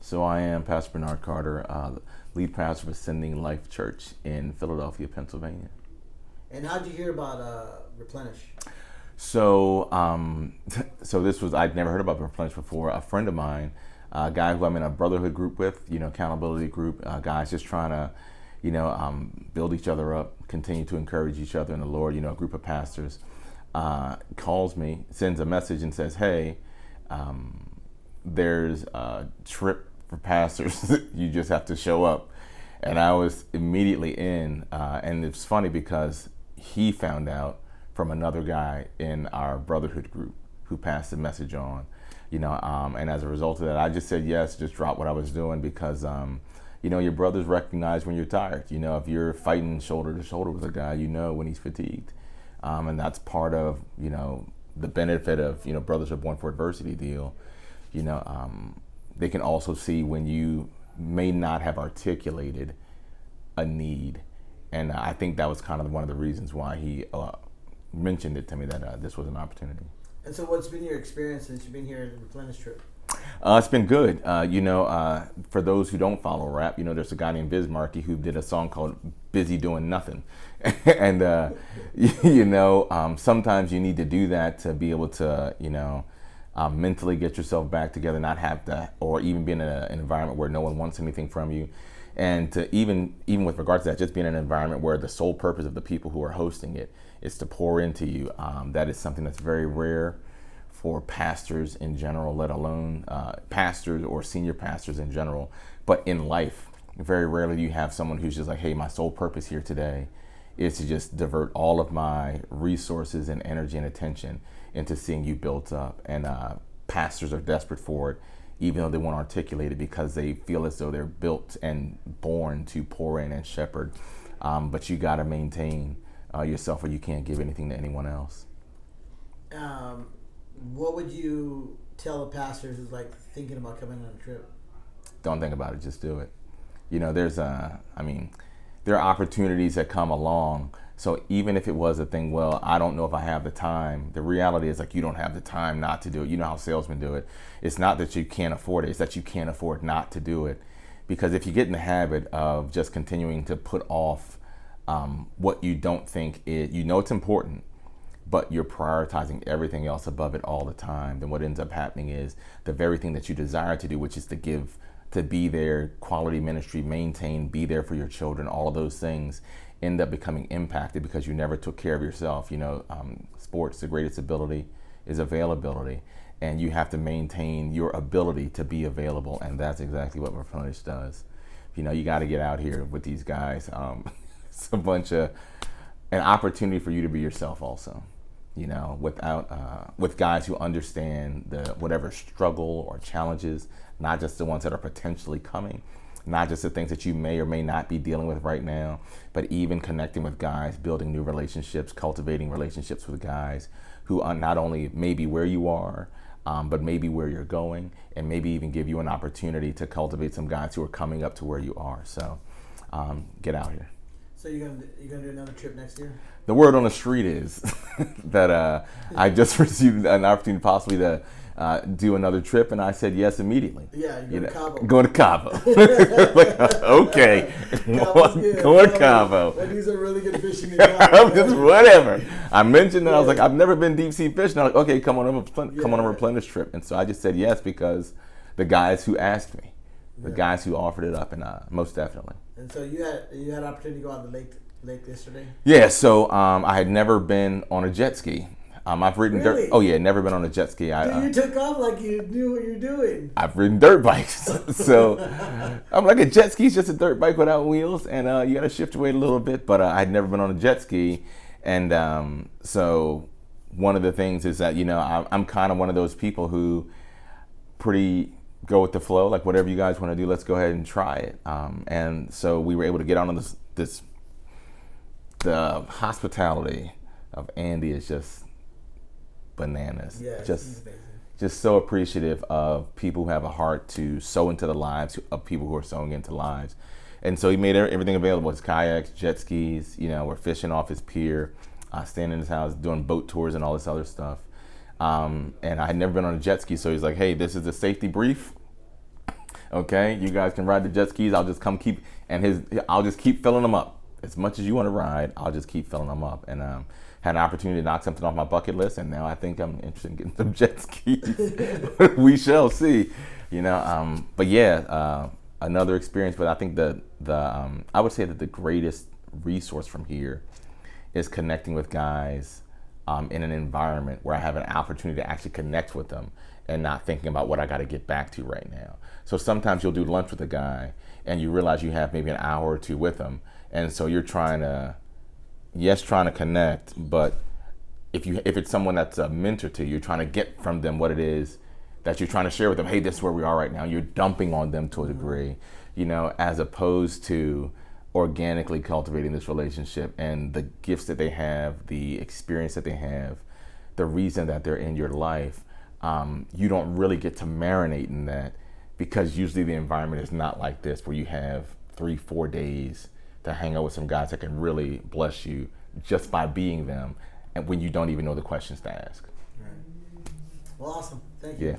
So I am Pastor Bernard Carter, lead pastor of Ascending Life Church in Philadelphia, Pennsylvania. And how'd you hear about Replenish? So, so this was, I'd never heard about Replenish before. A friend of mine, a guy who I'm in a brotherhood group with, accountability group, guys just trying to, build each other up, continue to encourage each other in the Lord, a group of pastors, calls me, sends a message and says, hey, there's a trip for pastors. You just have to show up. And I was immediately in, and it's funny because he found out from another guy in our brotherhood group who passed the message on, and as a result of that, I just said yes, just dropped what I was doing because, your brothers recognize when you're tired. If you're fighting shoulder to shoulder with a guy, when he's fatigued. And that's part of, the benefit of, Brothers Are Born for Adversity deal. They can also see when you may not have articulated a need. And I think that was kind of one of the reasons why he mentioned it to me that this was an opportunity. And so what's been your experience since you've been here at the Replenish trip? It's been good. For those who don't follow rap, there's a guy named Biz Markie who did a song called Busy Doing Nothin. And, sometimes you need to do that to be able to, mentally get yourself back together, not have to, or even be in an environment where no one wants anything from you. And to even with regards to that, just being in an environment where the sole purpose of the people who are hosting it is to pour into you. That is something that's very rare for pastors in general, let alone pastors or senior pastors in general. But in life, very rarely do you have someone who's just like, hey, my sole purpose here today is to just divert all of my resources and energy and attention into seeing you built up. And pastors are desperate for it, even though they won't articulate it because they feel as though they're built and born to pour in and shepherd. But you got to maintain yourself, or you can't give anything to anyone else. What would you tell a pastor who's like thinking about coming on a trip? Don't think about it, just do it. There are opportunities that come along. So even if it was a thing, well, I don't know if I have the time. The reality is like you don't have the time not to do it. You know how salesmen do it. It's not that you can't afford it. It's that you can't afford not to do it. Because if you get in the habit of just continuing to put off what you don't think it's important, but you're prioritizing everything else above it all the time, then what ends up happening is the very thing that you desire to do, which is to give, to be there, quality ministry, maintain, be there for your children, all of those things end up becoming impacted because you never took care of yourself. Sports, the greatest ability is availability, and you have to maintain your ability to be available, and that's exactly what Replenish does. You got to get out here with these guys. It's an opportunity for you to be yourself also. With guys who understand whatever struggle or challenges, not just the ones that are potentially coming, not just the things that you may or may not be dealing with right now, but even connecting with guys, building new relationships, cultivating relationships with guys who are not only maybe where you are, but maybe where you're going, and maybe even give you an opportunity to cultivate some guys who are coming up to where you are. So get out here. So you're gonna do another trip next year? The word on the street is that I just received an opportunity possibly to do another trip, and I said yes immediately. Yeah, you're going to Cabo. Going to Cabo. Okay. Going to Cabo. But these are really good fishing. Whatever. I mentioned that I was like, I've never been deep sea fishing. I'm like, okay, come on a Replenish trip. And so I just said yes because the guys who asked me, the guys who offered it up, and most definitely. And so you had opportunity to go out the lake yesterday? Yeah, so I had never been on a jet ski. I've ridden dirt. Oh yeah, never been on a jet ski. You took off like you knew what you're doing. I've ridden dirt bikes, so I'm like, a jet ski's just a dirt bike without wheels, and you got to shift your weight a little bit. But I'd never been on a jet ski, and so one of the things is that I'm kind of one of those people who pretty go with the flow. Like whatever you guys want to do, let's go ahead and try it. And so we were able to get on this. The hospitality of Andy is just bananas. Yeah, just so appreciative of people who have a heart to sow into the lives of people who are sowing into lives. And so he made everything available. His kayaks, jet skis, we're fishing off his pier, staying in his house, doing boat tours and all this other stuff. And I had never been on a jet ski, so he's like, hey, this is a safety brief. Okay, you guys can ride the jet skis. I'll just I'll just keep filling them up as much as you want to ride. I'll just keep filling them up, and had an opportunity to knock something off my bucket list, and now I think I'm interested in getting some jet skis. We shall see, But yeah, another experience. But I think I would say that the greatest resource from here is connecting with guys in an environment where I have an opportunity to actually connect with them and not thinking about what I got to get back to right now. So sometimes you'll do lunch with a guy and you realize you have maybe an hour or two with him, and so you're trying to connect, but if it's someone that's a mentor to you, you're trying to get from them what it is that you're trying to share with them. Hey, this is where we are right now. You're dumping on them to a degree, as opposed to organically cultivating this relationship and the gifts that they have, the experience that they have, the reason that they're in your life. You don't really get to marinate in that, because usually the environment is not like this, where you have 3-4 days to hang out with some guys that can really bless you just by being them, and when you don't even know the questions to ask. Right. Well, awesome. Thank you. Yeah.